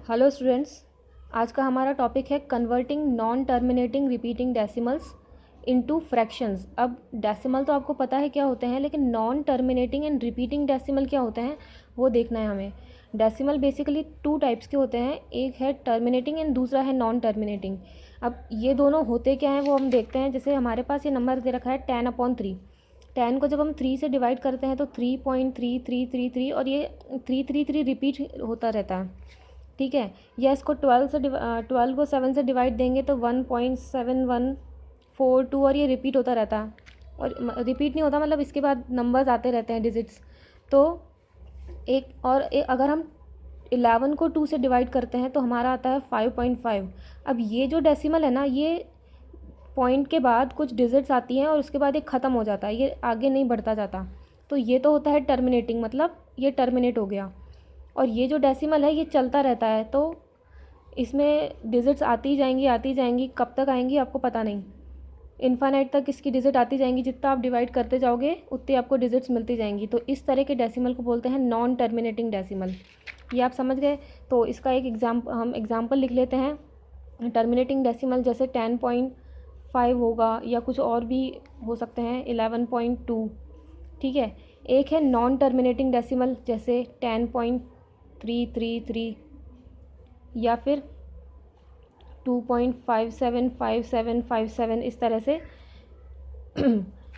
Hello students. आज का हमारा टॉपिक है converting non terminating repeating decimals into fractions. अब डेसिमल तो आपको पता है क्या होते हैं, लेकिन non terminating and repeating decimal क्या होते हैं वो देखना है हमें। डेसिमल बेसिकली टू टाइप्स के होते हैं, एक है टर्मिनेटिंग एंड दूसरा है नॉन टर्मिनेटिंग। अब ये दोनों होते क्या हैं वो हम देखते हैं। जैसे हमारे पास ये नंबर दे रखा है 10/3। 10 को जब हम 3 से डिवाइड करते हैं तो 3.3333 और ये 333 रिपीट होता रहता है, ठीक है। या इसको 12 को 7 से डिवाइड देंगे तो 1.7142 और ये रिपीट होता रहता है। और रिपीट नहीं होता मतलब इसके बाद नंबर्स आते रहते हैं, डिजिट्स। तो अगर हम 11 को 2 से डिवाइड करते हैं तो हमारा आता है 5.5। अब ये जो डेसिमल है ना, ये पॉइंट के बाद कुछ डिजिट्स आती हैं और उसके बाद ये ख़त्म हो जाता है, ये आगे नहीं बढ़ता जाता। तो ये तो होता है टर्मिनेटिंग, मतलब ये टर्मिनेट हो गया। और ये जो डेसिमल है ये चलता रहता है, तो इसमें डिजिट्स आती जाएंगी, कब तक आएंगी आपको पता नहीं। इन्फाइनाइट तक इसकी डिजिट आती जाएंगी, जितना आप डिवाइड करते जाओगे उतनी आपको डिजिट्स मिलती जाएंगी। तो इस तरह के डेसिमल को बोलते हैं नॉन टर्मिनेटिंग डेसिमल। ये आप समझ गए। तो इसका एक हम एग्जाम्पल लिख लेते हैं। टर्मिनेटिंग डेसिमल जैसे 10.5 होगा, या कुछ और भी हो सकते हैं, 11.2, ठीक है। एक है नॉन टर्मिनेटिंग डेसिमल जैसे 10.333 या फिर 2.575757 इस तरह से।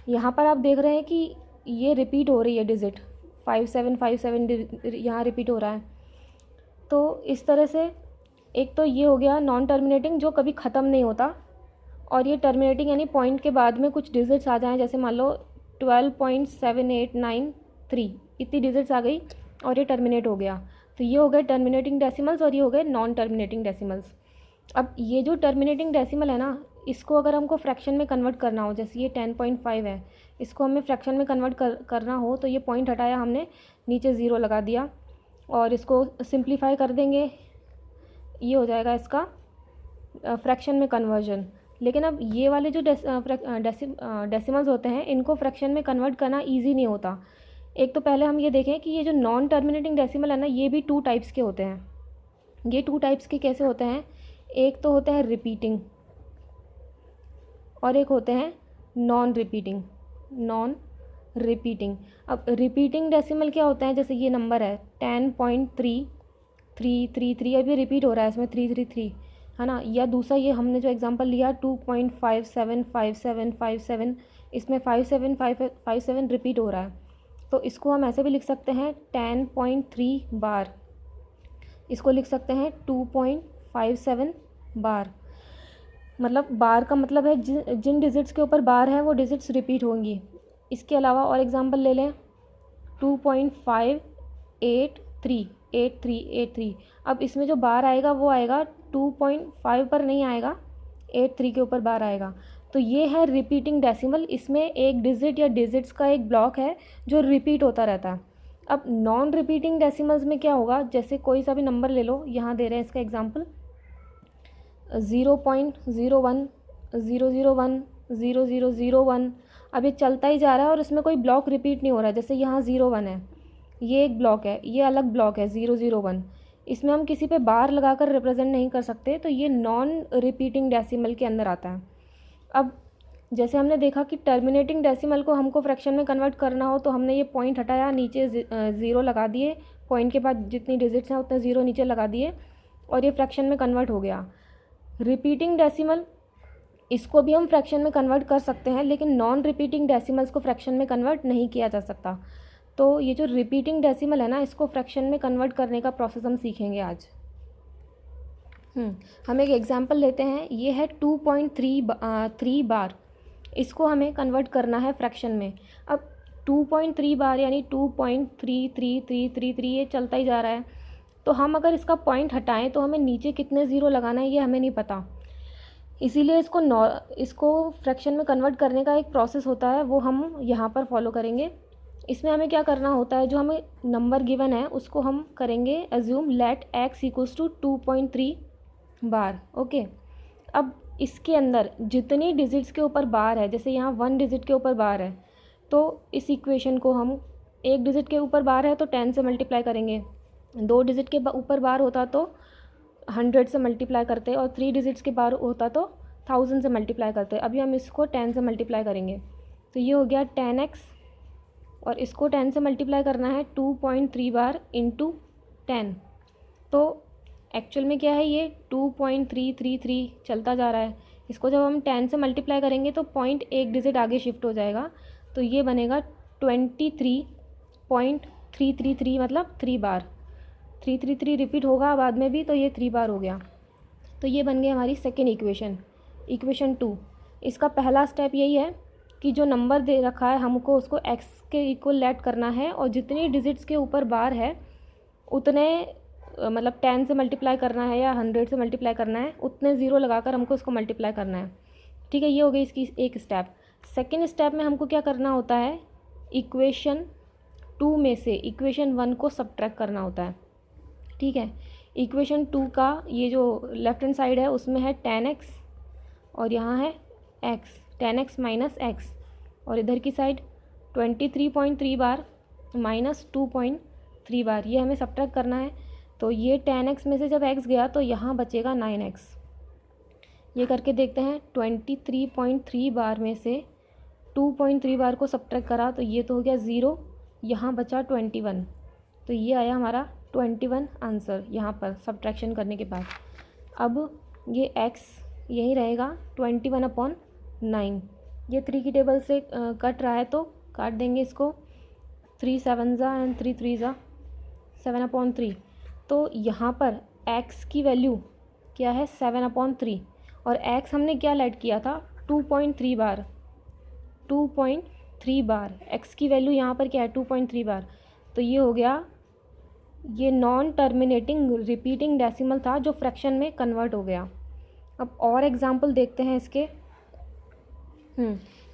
यहाँ पर आप देख रहे हैं कि ये रिपीट हो रही है डिजिट, 5757 यहाँ रिपीट हो रहा है। तो इस तरह से एक तो ये हो गया नॉन टर्मिनेटिंग जो कभी ख़त्म नहीं होता, और ये टर्मिनेटिंग यानी पॉइंट के बाद में कुछ डिजिट्स आ जाएं, जैसे मान लो 12.7893 इतनी डिजिट्स आ गई और ये टर्मिनेट हो गया। तो ये हो गए टर्मिनेटिंग डेसिमल्स और ये हो गए नॉन टर्मिनेटिंग डेसिमल्स। अब ये जो टर्मिनेटिंग डेसिमल है ना, इसको अगर हमको फ्रैक्शन में कन्वर्ट करना हो, जैसे ये 10.5 है, इसको हमें फ्रैक्शन में कन्वर्ट करना हो तो ये पॉइंट हटाया हमने, नीचे ज़ीरो लगा दिया और इसको सिंप्लीफाई कर देंगे, ये हो जाएगा इसका फ्रैक्शन में कन्वर्जन। लेकिन अब ये वाले जो डेसिमल्स होते हैं इनको फ्रैक्शन में कन्वर्ट करना ईजी नहीं होता। एक तो पहले हम ये देखें कि ये जो नॉन टर्मिनेटिंग डेसिमल है ना, ये भी 2 टाइप्स के होते हैं। ये 2 टाइप्स के कैसे होते हैं, एक तो होते हैं रिपीटिंग और एक होते हैं नॉन रिपीटिंग। अब रिपीटिंग डेसिमल क्या होते हैं, जैसे ये नंबर है 10.3333, अभी रिपीट हो रहा है इसमें 333, है ना। या दूसरा ये हमने जो एग्जांपल लिया 2.575757, इसमें 5757 रिपीट हो रहा है। तो इसको हम ऐसे भी लिख सकते हैं 10.3 बार, इसको लिख सकते हैं 2.57 बार। मतलब बार का मतलब है जिन डिजिट्स के ऊपर बार है वो डिजिट्स रिपीट होंगी। इसके अलावा और एग्जांपल ले लें 2.58383। अब इसमें जो बार आएगा वो आएगा 2.5 पर नहीं आएगा, 83 के ऊपर बार आएगा। तो ये है रिपीटिंग डेसिमल। इसमें एक डिजिट या डिजिट्स का एक ब्लॉक है जो रिपीट होता रहता है। अब नॉन रिपीटिंग डेसिमल्स में क्या होगा, जैसे कोई सा भी नंबर ले लो, यहाँ दे रहे हैं इसका एग्जांपल 0.0100100001। अब ये चलता ही जा रहा है और इसमें कोई ब्लॉक रिपीट नहीं हो रहा है। जैसे यहाँ 01 है, ये एक ब्लॉक है, ये अलग ब्लॉक है 001, इसमें हम किसी पे बार लगाकर रिप्रेजेंट नहीं कर सकते, तो ये नॉन रिपीटिंग डेसिमल के अंदर आता है। अब जैसे हमने देखा कि टर्मिनेटिंग डेसिमल को हमको फ्रैक्शन में कन्वर्ट करना हो तो हमने ये पॉइंट हटाया, नीचे ज़ीरो लगा दिए, पॉइंट के बाद जितनी डिजिट्स हैं उतने ज़ीरो नीचे लगा दिए और ये फ्रैक्शन में कन्वर्ट हो गया। रिपीटिंग डेसिमल, इसको भी हम फ्रैक्शन में कन्वर्ट कर सकते हैं, लेकिन नॉन रिपीटिंग डेसिमल्स को फ्रैक्शन में कन्वर्ट नहीं किया जा सकता। तो ये जो रिपीटिंग डेसिमल है ना, इसको फ्रैक्शन में कन्वर्ट करने का प्रोसेस हम सीखेंगे आज। हम एक एग्जांपल लेते हैं, ये है 2.3 बार, इसको हमें कन्वर्ट करना है फ्रैक्शन में। अब 2.3 बार यानी 2.33333 ये चलता ही जा रहा है। तो हम अगर इसका पॉइंट हटाएं तो हमें नीचे कितने ज़ीरो लगाना है ये हमें नहीं पता, इसीलिए इसको फ्रैक्शन में कन्वर्ट करने का एक प्रोसेस होता है, वो हम यहाँ पर फॉलो करेंगे। इसमें हमें क्या करना होता है, जो हमें नंबर गिवन है उसको हम करेंगे assume let x equals to 2.3 bar, okay. अब इसके अंदर जितनी डिजिट्स के ऊपर बार है, जैसे यहाँ 1 डिजिट के ऊपर बार है, तो इस इक्वेशन को हम 1 डिजिट के ऊपर बार है तो 10 से मल्टीप्लाई करेंगे, 2 डिजिट के ऊपर बार होता तो 100 से मल्टीप्लाई करते और 3 डिजिट्स के बार होता तो 1000 से मल्टीप्लाई करते। अभी हम इसको 10 से मल्टीप्लाई करेंगे, तो ये हो गया 10x, और इसको 10 से मल्टीप्लाई करना है 2.3 बार इंटू 10। तो एक्चुअल में क्या है, ये 2.333 चलता जा रहा है। इसको जब हम 10 से मल्टीप्लाई करेंगे तो पॉइंट एक डिजिट आगे शिफ्ट हो जाएगा, तो ये बनेगा 23.333, मतलब 3 बार। 333 रिपीट होगा बाद में भी, तो ये 3 बार हो गया। तो ये बन गई हमारी सेकेंड इक्वेशन, इक्वेशन 2। इसका पहला स्टेप यही है कि जो नंबर दे रखा है हमको उसको x के इक्वल लेट करना है, और जितनी डिजिट्स के ऊपर बार है उतने मतलब 10 से मल्टीप्लाई करना है या 100 से मल्टीप्लाई करना है, उतने ज़ीरो लगाकर हमको इसको मल्टीप्लाई करना है। ठीक है, ये हो गई इसकी एक स्टेप। सेकेंड स्टेप में हमको क्या करना होता है, इक्वेशन 2 में से इक्वेशन 1 को सब्ट्रैक्ट करना होता है। ठीक है, इक्वेशन 2 का ये जो लेफ्ट हैंड साइड है उसमें है 10x और यहाँ है x, 10x माइनस x, और इधर की साइड 23.3 बार माइनस 2.3 बार, ये हमें सब्ट्रैक्ट करना है। तो ये 10x में से जब x गया तो यहाँ बचेगा 9x। ये करके देखते हैं, 23.3 बार में से 2.3 बार को सब्ट्रैक्ट करा तो ये तो हो गया 0, यहाँ बचा 21, तो ये आया हमारा 21 आंसर यहाँ पर सब्ट्रैक्शन करने के बाद। अब ये x यही रहेगा 21/9। ये 3 की टेबल से कट रहा है तो काट देंगे इसको, 3 7 ज़ा एंड 3 3 ज़ा 7/3। तो यहाँ पर x की वैल्यू क्या है 7/3, और x हमने क्या लेट किया था 2.3 बार, 2.3 बार x की वैल्यू यहाँ पर क्या है 2.3 बार। तो ये हो गया, ये नॉन टर्मिनेटिंग रिपीटिंग डेसिमल था जो फ्रैक्शन में कन्वर्ट हो गया। अब और एग्जांपल देखते हैं इसके।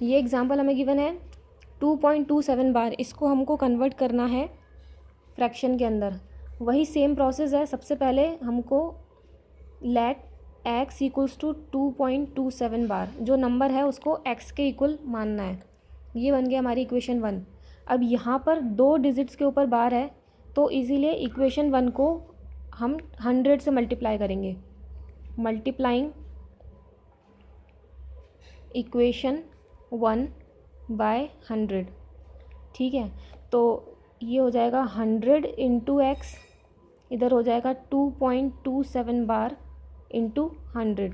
ये एग्जांपल हमें गिवन है 2.27 बार, इसको हमको कन्वर्ट करना है फ्रैक्शन के अंदर। वही सेम प्रोसेस है, सबसे पहले हमको लेट x इक्वल्स टू 2.27 बार, जो नंबर है उसको x के इक्वल मानना है। ये बन गया हमारी इक्वेशन 1। अब यहाँ पर 2 डिजिट्स के ऊपर बार है, तो इसीलिए इक्वेशन 1 को हम 100 से मल्टीप्लाई करेंगे। Multiplying equation 1 by 100। ठीक है, तो ये हो जाएगा 100 इंटू एक्स, इधर हो जाएगा 2.27 बार इंटू 100,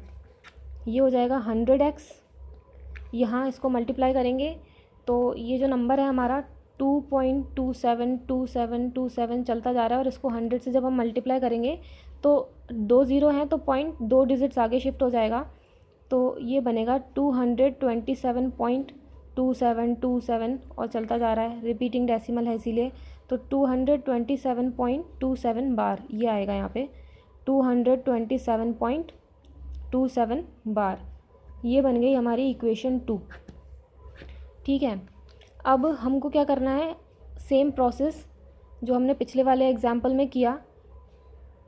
ये हो जाएगा 100x। यहाँ इसको मल्टीप्लाई करेंगे तो ये जो नंबर है हमारा 2.272727 चलता जा रहा है, और इसको 100 से जब हम मल्टीप्लाई करेंगे तो 2 ज़ीरो हैं तो पॉइंट 2 डिजिट्स आगे शिफ्ट हो जाएगा, तो ये बनेगा 227.2727 और चलता जा रहा है, रिपीटिंग डेसिमल है इसीलिए। तो 227.27 बार ये आएगा यहाँ पे 227.27 बार। ये बन गई हमारी इक्वेशन 2। ठीक है, अब हमको क्या करना है, सेम प्रोसेस जो हमने पिछले वाले एग्जाम्पल में किया,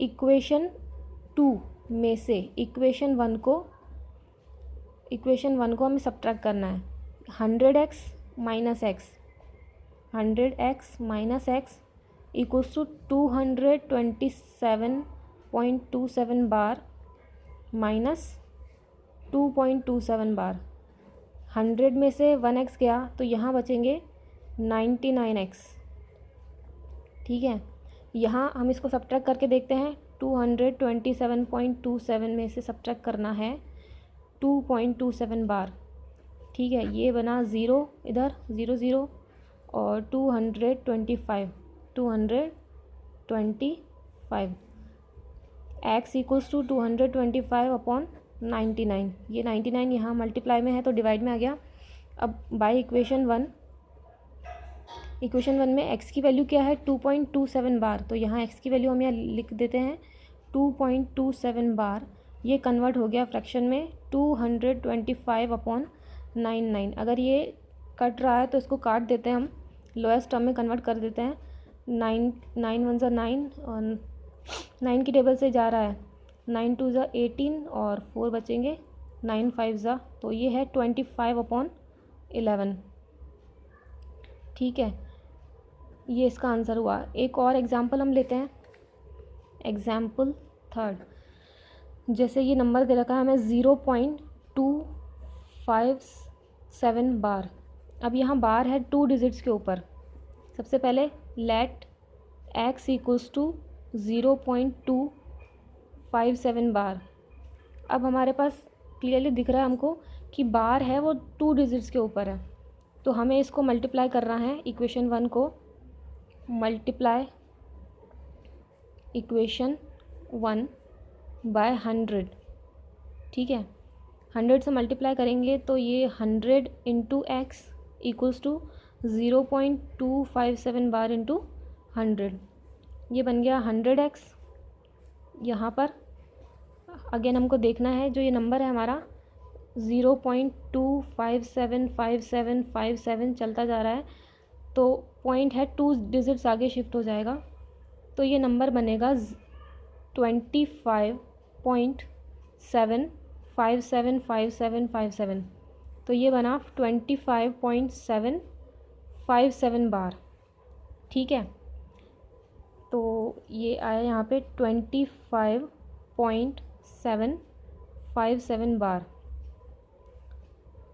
इक्वेशन 2 में से इक्वेशन 1 को हमें सब्ट्रैक्ट करना है। 100x minus x, 100x minus x equals to 227.27 bar minus 2.27 bar. 100 में से 1x गया तो यहाँ बचेंगे 99x। ठीक है, यहाँ हम इसको सब्ट्रैक्ट करके देखते हैं। 227.27 में से सब्ट्रैक्ट करना है 2.27 बार। ठीक है, ये बना 0, इधर 0 0 और 225 x इक्वल्स टू 225/99। ये 99 यहाँ मल्टीप्लाई में है तो डिवाइड में आ गया। अब बाय इक्वेशन 1 में x की वैल्यू क्या है 2.27 बार, तो यहाँ x की वैल्यू हम यहाँ लिख देते हैं 2.27 बार। ये कन्वर्ट हो गया फ्रैक्शन में 225/99। अगर ये कट रहा है तो इसको काट देते हैं हम, लोएस्ट टर्म में कन्वर्ट कर देते हैं। 9 1 ज़ा 9 और 9 की टेबल से जा रहा है, 9 2 ज़ा 18 और 4 बचेंगे, 9 5 ज़ा, तो ये है 25/11। ठीक है, ये इसका आंसर हुआ। एक और एग्जाम्पल हम लेते हैं, एग्जाम्पल 3। जैसे ये नंबर दे रखा है हमें 0.257 बार। अब यहाँ बार है 2 डिजिट्स के ऊपर। सबसे पहले लेट x इक्वल्स टू 0.257 बार। अब हमारे पास क्लियरली दिख रहा है हमको कि बार है वो 2 डिजिट्स के ऊपर है, तो हमें इसको मल्टीप्लाई करना है, इक्वेशन 1 को मल्टीप्लाई इक्वेशन 1 बाय 100। ठीक है, 100 से मल्टीप्लाई करेंगे तो ये 100 into x equals to 0.257 bar into 100। ये बन गया 100x। यहाँ पर अगेन हमको देखना है जो ये नंबर है हमारा 0.2575757 चलता जा रहा है, तो पॉइंट है 2 डिजिट्स आगे शिफ्ट हो जाएगा, तो ये नंबर बनेगा 25.7575757। तो ये बना 25.757 बार। ठीक है, तो ये आया यहाँ पे 25.757 बार।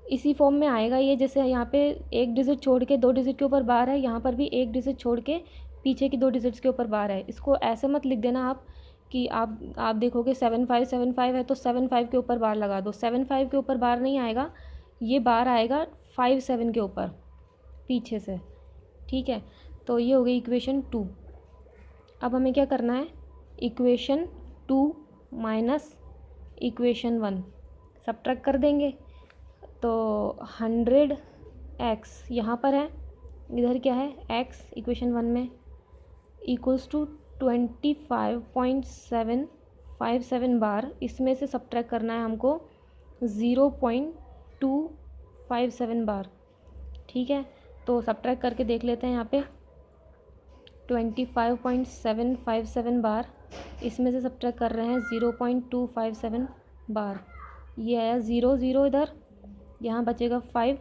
इसी फॉर्म में आएगा ये, जैसे यहाँ पे 1 डिजिट छोड़ के 2 डिजिट के ऊपर बार है, यहाँ पर भी 1 डिजिट छोड़ के पीछे की 2 डिजिट्स के ऊपर बार है। इसको ऐसे मत लिख देना आप कि आप देखोगे 7575 है तो 75 के ऊपर बार लगा दो। 75 के ऊपर बार नहीं आएगा, ये बार आएगा 57 के ऊपर पीछे से। ठीक है, तो ये हो गई इक्वेशन 2। अब हमें क्या करना है, इक्वेशन 2 माइनस इक्वेशन 1 सब्ट्रैक्ट कर देंगे, तो 100x यहाँ पर है, इधर क्या है x इक्वेशन 1 में इक्वल्स टू 25.757 बार। इसमें से सब्ट्रैक्ट करना है हमको 0.257 बार। ठीक है, तो सब्ट्रैक्ट करके देख लेते हैं। यहाँ पे 25.757 बार, इसमें से सब्ट्रैक्ट कर रहे हैं 0.257 बार। ये आया 0 0 इधर, यहाँ बचेगा 5